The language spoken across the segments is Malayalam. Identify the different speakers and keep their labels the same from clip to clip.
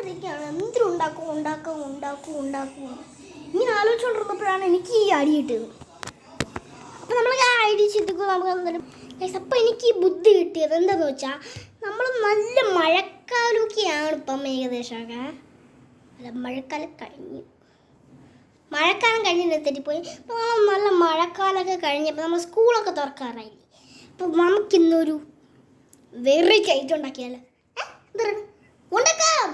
Speaker 1: ആലോചിച്ചുകൊണ്ടിരിക്കുകയാണ്, എന്തിനും ഉണ്ടാക്കും. ഇങ്ങനെ ആലോചിച്ചുകൊണ്ടിരുന്നപ്പോഴാണ് എനിക്ക് ഈ ഐഡിയ കിട്ടിയത്. അപ്പോൾ നമ്മൾ ആ ഐഡിയ ചിന്തിക്കുക നമുക്ക് എന്തായാലും. അപ്പോൾ എനിക്ക് ഈ ബുദ്ധി കിട്ടിയത് എന്താണെന്ന് വെച്ചാൽ, നമ്മൾ നല്ല മഴക്കാലമൊക്കെയാണ് ഇപ്പം ഏകദേശമൊക്കെ. അല്ല, മഴക്കാലം കഴിഞ്ഞിട്ട് തെറ്റിപ്പോയി. അപ്പോൾ നമ്മൾ നല്ല മഴക്കാലമൊക്കെ കഴിഞ്ഞപ്പോൾ നമ്മൾ സ്കൂളൊക്കെ തുറക്കാറായി. അപ്പോൾ നമുക്കിന്നൊരു വെറൈറ്റി ഐറ്റം ഉണ്ടാക്കിയാലോ? ഉണ്ടാക്കാം.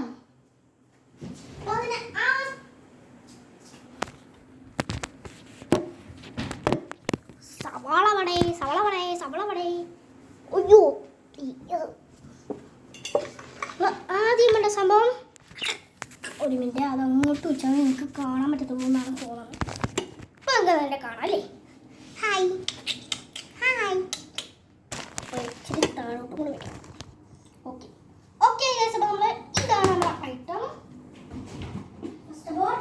Speaker 1: സവാള വട. അയ്യോ, ആദ്യം വേണ്ട സംഭവം, ഒരു മിനിറ്റ്, അത് അങ്ങോട്ട് വെച്ചാൽ എനിക്ക് കാണാൻ പറ്റത്തുള്ളൂ എന്നാണ് തോന്നുന്നത്. അപ്പോൾ എന്താ നല്ല കാണാം അല്ലേ? ഹായ്, ഇച്ചിരി താഴോട്ട് കൂടെ വയ്ക്കാം. ഓക്കെ, അപ്പോൾ നമ്മൾ ഇതാണ് നമ്മുടെ item. First of all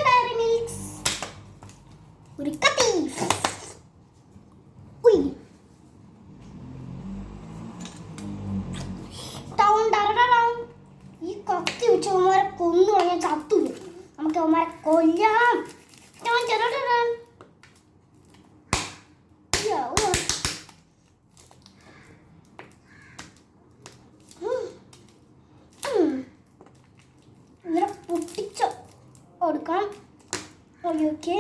Speaker 1: dairy milks, ഒരു കത്തി, ഈ കത്തി വെച്ച് അവന്മാരെ കൊന്നു കഴിഞ്ഞാൽ ചത്തു. നമുക്ക് അവന്മാരെ കൊല്ലാം. ഇവരെ പൊട്ടിച്ച് കൊടുക്കാം. ഓക്കെ,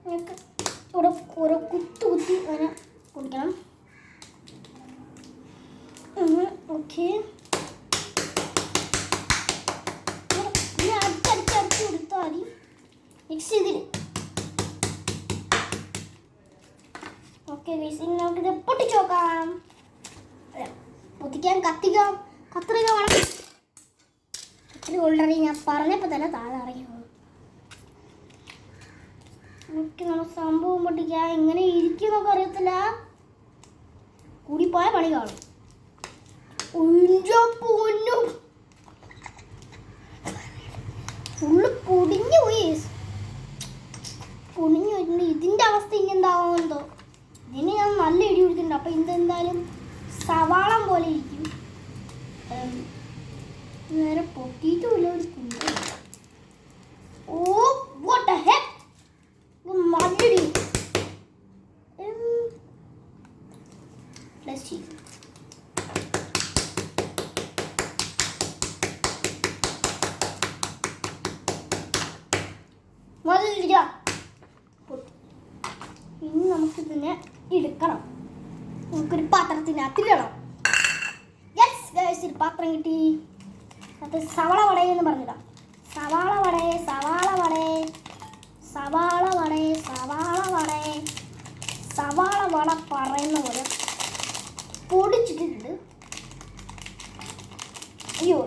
Speaker 1: ഇവിടെ ഓരോ കുത്തി അങ്ങനെ കൊടുക്കണം. ഓക്കെ, അടിച്ച് കൊടുത്താൽ മതി. മിക്സ് ചെയ്തിട്ട് ഓക്കെ, നമുക്കിത് പൊട്ടിച്ച് നോക്കാം. പൊട്ടിക്കാൻ കത്രിക വേണം. കത്രിക ഓൾറെഡി ഞാൻ പറഞ്ഞപ്പോൾ തന്നെ താഴെ ഇറങ്ങി പോകും. നമുക്ക് നമ്മൾ സംഭവം പൊട്ടിക്കാൻ എങ്ങനെ ഇരിക്കുന്നൊക്കെ അറിയത്തില്ല. കൂടിപ്പോയ പണി കാണും. ഫുള്ള് പൊടിഞ്ഞു പോയി. ഇതിൻ്റെ അവസ്ഥ ഇനി എന്താവുമെന്തോ. ഇതിന് ഞാൻ നല്ല ഇടി കൊടുത്തിട്ടുണ്ട്. അപ്പം ഇതെന്തായാലും സവാളം പോലെ ഇരിക്കും. നേരെ പൊട്ടിയിട്ടുമില്ല ഒരു കുഞ്ഞ്. ഓ, വാട്ട് ദ ഹെക്ക്, നല്ലൊരു ഇനി നമുക്കിതിനെ എടുക്കണം. നമുക്കൊരു പാത്രത്തിനകത്തിടണം. ഒരു പാത്രം കിട്ടി. അത് സവാള വടയെന്ന് പറഞ്ഞിടാം. സവാള വട പറയുന്ന പോലെ പൊടിച്ചിട്ടുണ്ട്. അയ്യോ,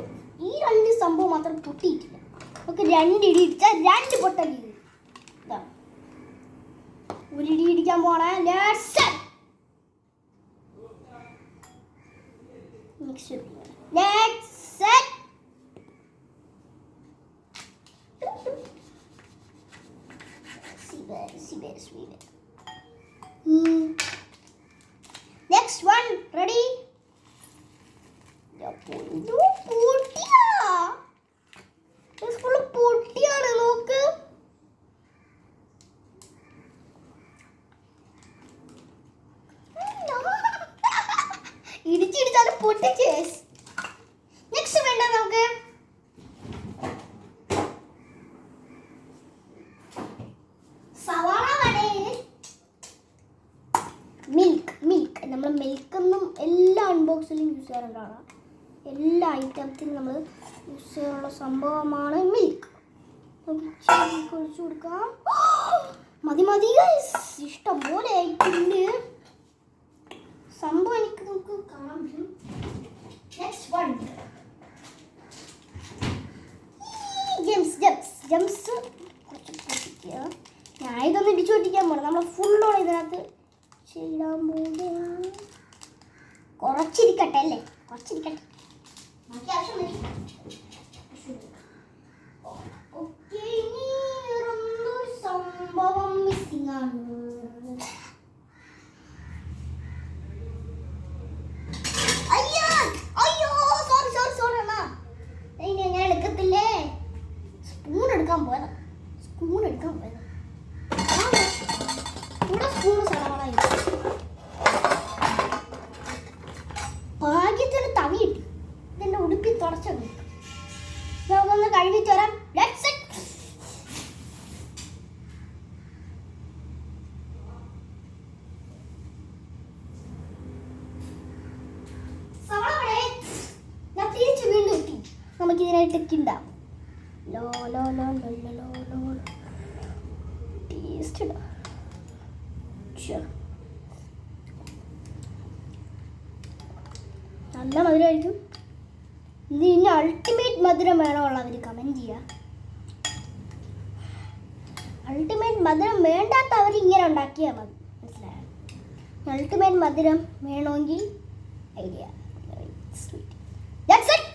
Speaker 1: ഈ രണ്ട് സംഭവം മാത്രം പൊട്ടിയിട്ടില്ല. നമുക്ക് രണ്ടിടി ഇടിച്ചാൽ രണ്ട് പൊട്ടലി. ഇതാണ് ഒരിടി ഇടിക്കാൻ പോണേ. Next one, ready? പൊട്ടിയാണ് നോക്ക്. ഇടിച്ചിടിച്ചാലും പൊട്ടിച്ച്. നെക്സ്റ്റ് വേണ്ട നമുക്ക് സവാള വടയിൽ മിൽക്ക്. നമ്മൾ മിൽക്കൊന്നും എല്ലാ അൺബോക്സിലും യൂസ് ചെയ്യാറുണ്ടാണ്. എല്ലാ ഐറ്റംസിനും നമ്മൾ യൂസ് ചെയ്യാനുള്ള സംഭവമാണ് മിൽക്ക്. ഒഴിച്ചു കൊടുക്കാം. മതി ഇഷ്ടം പോലെ ആയിട്ടുണ്ട് സംഭവം. എനിക്ക് നമുക്ക് കാണാൻ പറ്റും. നെക്സ്റ്റ് വൺ, ജംസ് കുറച്ച് പൊട്ടിക്കുക. ഞാൻ ഇതൊന്ന് ഇടിച്ചു പൊട്ടിക്കാൻ പോകണം. നമ്മൾ ഫുള്ളോടെ ഇതിനകത്ത് ചെയ്യാൻ പോവുകയാണ്. കുറച്ചിരിക്കട്ടെ അല്ലേ, കുറച്ചിരിക്കട്ടെ. ഓക്കെ, ഇനി വേറൊന്നും സംഭവം മിസ്സിംഗ് ആണ്. നമുക്ക് ഇതിനായിട്ടൊക്കെ ഉണ്ടാവും. Low low low low low low taste നല്ല മധുരമായിരിക്കും. ഇതിന് അൾട്ടിമേറ്റ് മധുരം വേണമുള്ളവർ കമൻറ്റ് ചെയ്യുക. അൾട്ടിമേറ്റ് മധുരം വേണ്ടാത്തവർ ഇങ്ങനെ ഉണ്ടാക്കിയാൽ മതി. മനസ്സിലായോ? അൾട്ടിമേറ്റ് മധുരം വേണമെങ്കിൽ ഐഡിയ സ്വീറ്റ്. That's it.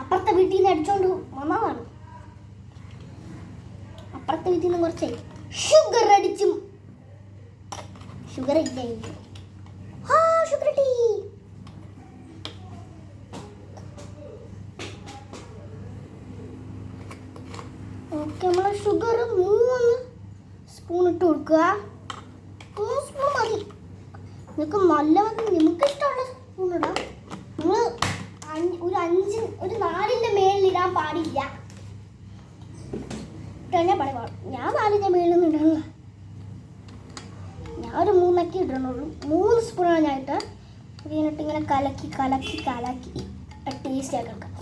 Speaker 1: അപ്പുറത്തെ വീട്ടിൽ നിന്ന് അടിച്ചോണ്ട് വന്നതാണ്. അപ്പുറത്തെ വീട്ടിൽ നിന്ന് കുറച്ച് ഷുഗർ അടിച്ചും ഷുഗർ ഇല്ല. Sugar tea. ഓക്കെ, നമ്മൾ ഷുഗർ 3 സ്പൂൺ ഇട്ട് കൊടുക്കുക. 3 സ്പൂൺ മതി. നിങ്ങൾക്ക് നല്ല നിങ്ങൾക്ക് ഇഷ്ടമുള്ള സ്പൂൺ ഇടാം. നിങ്ങൾ ഒരു 4ന്റെ മേളിൽ ഇടാൻ പാടില്ല. ഇട്ടേ പാടില്ല. ഞാൻ 4ന്റെ മേളിലൊന്നും ഇടണില്ല. ഞാൻ ഒരു 3 ഇടണുള്ളൂ. 3 സ്പൂണാണ് ഞാൻ ഇട്ട്. ഇതിനിട്ട് ഇങ്ങനെ കലക്കി കലക്കി കലക്കി ടേസ്റ്റ് ആക്കി എടുക്കാം.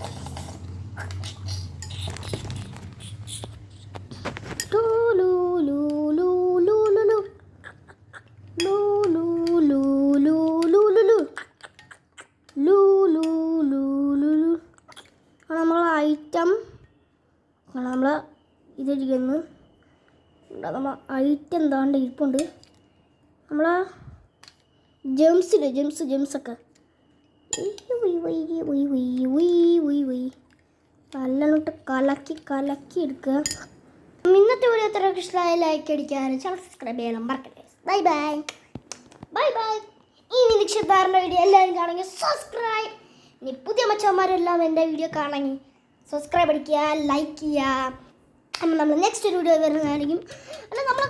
Speaker 1: നമ്മളെ ഐറ്റം നമ്മൾ ഇതിരിക്കുന്നു. നമ്മൾ ഐറ്റം എന്താണ്ട് ഇരിപ്പുണ്ട്. നമ്മളെ ജെംസില്ലേ, ജെംസൊക്കെ നല്ലോട്ട് കലക്കി കലക്കി എടുക്കുക. ഇന്നത്തെ വീഡിയോ എത്ര ഇഷ്ടമായി ലൈക്ക് അടിക്കാനും സബ്സ്ക്രൈബ് ചെയ്യണം മറക്കല്ലേ. Bye bye bye bye. ഈ നിരീക്ഷതാറിൻ്റെ വീഡിയോ എല്ലാവരും കാണുമെങ്കിൽ സബ്സ്ക്രൈബ്. ഇനി പുതിയ മച്ചന്മാരെല്ലാം എൻ്റെ വീഡിയോ കാണണമെങ്കിൽ സബ്സ്ക്രൈബ് അടിക്കുക, ലൈക്ക് ചെയ്യുക. അപ്പം നമ്മൾ നെക്സ്റ്റ് വീഡിയോ വരുന്നതായിരിക്കും. അല്ല, നമ്മൾ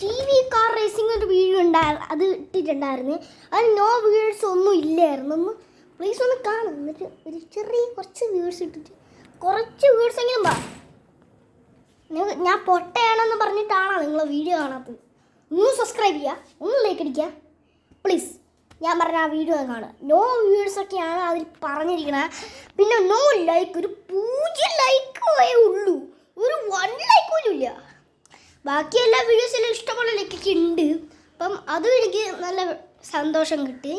Speaker 1: TV കാർ റേസിംഗ് ഒരു വീഡിയോ ഉണ്ടായിരുന്നു, അത് ഇട്ടിട്ടുണ്ടായിരുന്നു. അത് നോ വ്യൂവേഴ്സ് ഒന്നും ഇല്ലായിരുന്നു. ഒന്ന് പ്ലീസ് ഒന്ന് കാണും. എന്നിട്ട് ഒരു ചെറിയ കുറച്ച് വ്യൂവേഴ്സ് ഇട്ടിട്ട് കുറച്ച് വ്യൂവേഴ്സ് എങ്കിലും പറ. ഞാൻ പൊട്ടയാണെന്ന് പറഞ്ഞിട്ടാണോ നിങ്ങൾ വീഡിയോ കാണാത്തത്? ഒന്ന് സബ്സ്ക്രൈബ് ചെയ്യുക, ഒന്ന് ലൈക്ക് അടിക്കുക പ്ലീസ്. ഞാൻ പറഞ്ഞ ആ വീഡിയോ കാണുക. നോ വ്യൂവേഴ്സൊക്കെയാണ് അതിൽ പറഞ്ഞിരിക്കണത്. പിന്നെ നോ ലൈക്ക്, ഒരു 0 ലൈക്കേ ഉള്ളൂ. ഒരു 1 ലൈക്ക് പോലും ഇല്ല. ബാക്കി എല്ലാ വീഡിയോസിലും ഇഷ്ടമുള്ള ലൈക്കൊക്കെ ഉണ്ട്. അപ്പം അതും എനിക്ക് നല്ല സന്തോഷം കിട്ടി.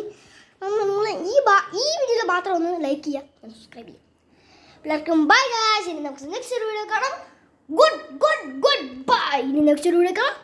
Speaker 1: നിങ്ങൾ ഈ വീഡിയോയിൽ മാത്രം ഒന്ന് ലൈക്ക് ചെയ്യുക, സബ്സ്ക്രൈബ് ചെയ്യുക. എല്ലാവർക്കും ബൈ ഗായ്സ്. ഇനി നമുക്ക് നെക്സ്റ്റ് വീഡിയോ കാണാം. Good bye. ഇനി നെക്സ്റ്റ് വീഡിയോ കാണാം.